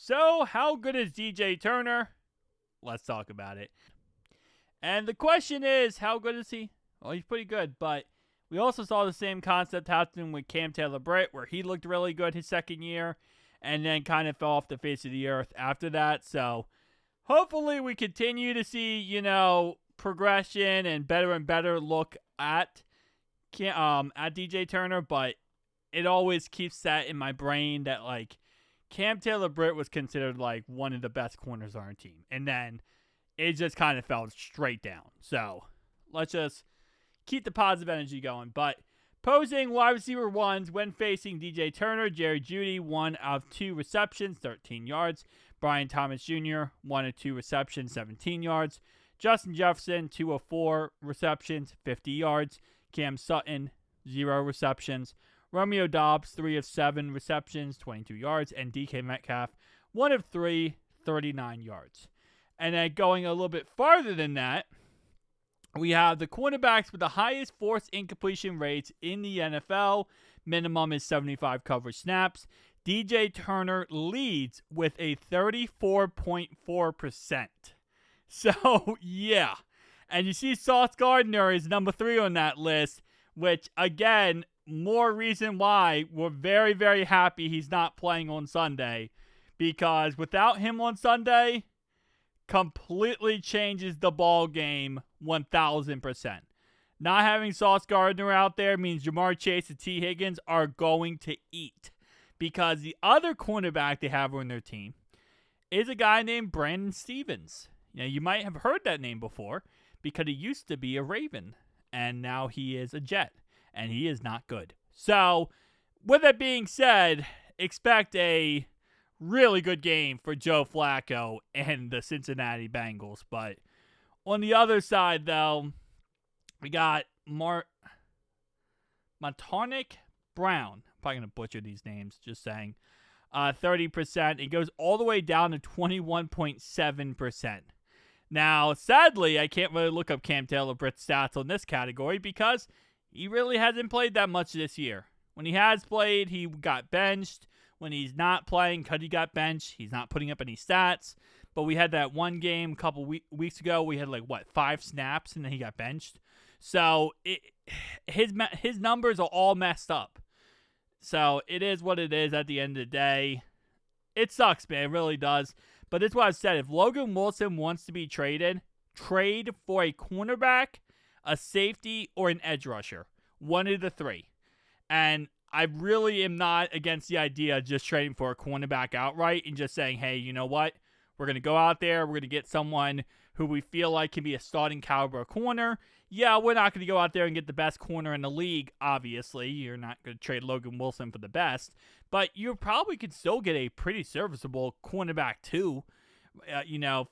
So, how good is DJ Turner? Let's talk about it. And the question is, how good is he? Well, he's pretty good, but we also saw the same concept happen with Cam Taylor-Britt, where he looked really good his second year, and then kind of fell off the face of the earth after that. So, hopefully we continue to see, progression and better look at DJ Turner, but it always keeps that in my brain that, like, Cam Taylor-Britt was considered, like, one of the best corners on our team. And then it just kind of fell straight down. So, let's just keep the positive energy going. But posing wide receiver ones when facing DJ Turner, Jerry Jeudy, 1 of 2 receptions, 13 yards. Brian Thomas Jr., 1 of 2 receptions, 17 yards. Justin Jefferson, 2 of 4 receptions, 50 yards. Cam Sutton, 0 receptions. Romeo Doubs, 3 of 7 receptions, 22 yards. And DK Metcalf, 1 of 3, 39 yards. And then going a little bit farther than that, we have the cornerbacks with the highest forced incompletion rates in the NFL. Minimum is 75 coverage snaps. DJ Turner leads with a 34.4%. So, yeah. And you see Sauce Gardner is number 3 on that list, which, again, more reason why we're very, very happy he's not playing on Sunday. Because without him on Sunday, completely changes the ball game 1,000%. Not having Sauce Gardner out there means Jamar Chase and T. Higgins are going to eat. Because the other cornerback they have on their team is a guy named Brandon Stevens. You might have heard that name before because he used to be a Raven. And now he is a Jet. And he is not good. So, with that being said, expect a really good game for Joe Flacco and the Cincinnati Bengals. But on the other side, though, we got Montonic Brown. I'm probably going to butcher these names, just saying. 30%. It goes all the way down to 21.7%. Now, sadly, I can't really look up Cam Taylor-Britt's stats on this category because he really hasn't played that much this year. When he has played, he got benched. When he's not playing, because he got benched, he's not putting up any stats. But we had that one game a couple weeks ago. We had 5 snaps, and then he got benched. So his numbers are all messed up. So it is what it is at the end of the day. It sucks, man. It really does. But that's what I've said. If Logan Wilson wants to be traded, trade for a cornerback, a safety, or an edge rusher. One of the 3. And I really am not against the idea of just trading for a cornerback outright and just saying, hey, you know what? We're going to go out there. We're going to get someone who we feel like can be a starting caliber corner. Yeah, we're not going to go out there and get the best corner in the league, obviously. You're not going to trade Logan Wilson for the best. But you probably could still get a pretty serviceable cornerback, too,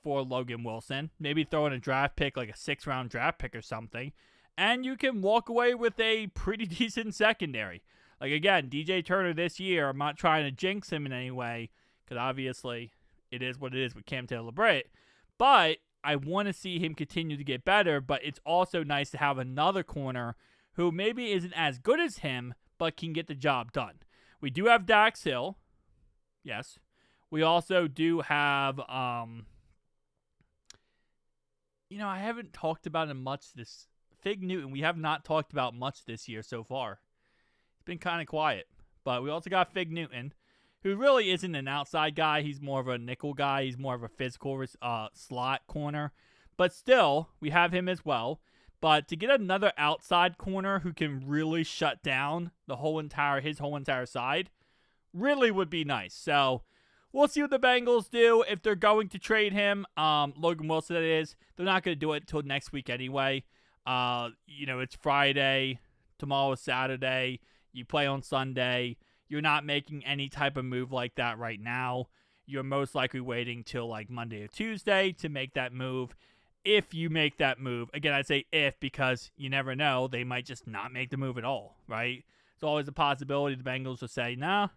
for Logan Wilson. Maybe throw in a draft pick, like a 6th-round draft pick or something. And you can walk away with a pretty decent secondary. Like, again, DJ Turner this year, I'm not trying to jinx him in any way, because obviously it is what it is with Cam Taylor-Britt. But I want to see him continue to get better, but it's also nice to have another corner who maybe isn't as good as him, but can get the job done. We do have Dax Hill. Yes. We also do have, I haven't talked about him much this. Fig Newton, we have not talked about much this year so far. It's been kind of quiet. But we also got Fig Newton, who really isn't an outside guy. He's more of a nickel guy. He's more of a physical slot corner. But still, we have him as well. But to get another outside corner who can really shut down his whole entire side really would be nice. So we'll see what the Bengals do. If they're going to trade him, Logan Wilson, that is, they're not going to do it until next week anyway. It's Friday. Tomorrow is Saturday. You play on Sunday. You're not making any type of move like that right now. You're most likely waiting till Monday or Tuesday to make that move. If you make that move, again, I say if because you never know. They might just not make the move at all, right? It's always a possibility the Bengals will say, nah,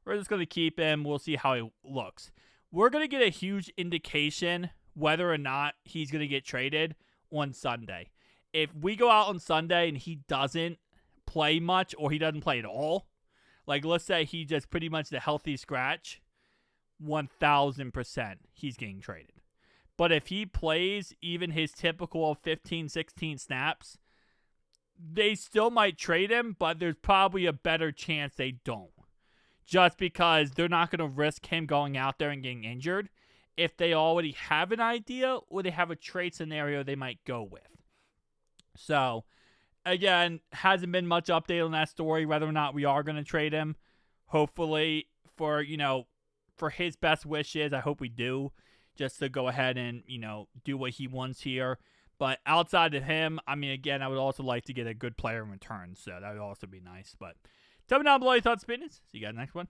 we're just going to keep him. We'll see how he looks. We're going to get a huge indication whether or not he's going to get traded on Sunday. If we go out on Sunday and he doesn't play much or he doesn't play at all, let's say he just pretty much the healthy scratch, 1000% he's getting traded. But if he plays even his typical 15, 16 snaps, they still might trade him, but there's probably a better chance they don't. Just because they're not going to risk him going out there and getting injured if they already have an idea or they have a trade scenario they might go with. So, again, hasn't been much update on that story, whether or not we are going to trade him. Hopefully, for his best wishes, I hope we do, just to go ahead and, do what he wants here. But outside of him, I mean, again, I would also like to get a good player in return, so that would also be nice. But tell me down below your thoughts and opinions. See you guys next one.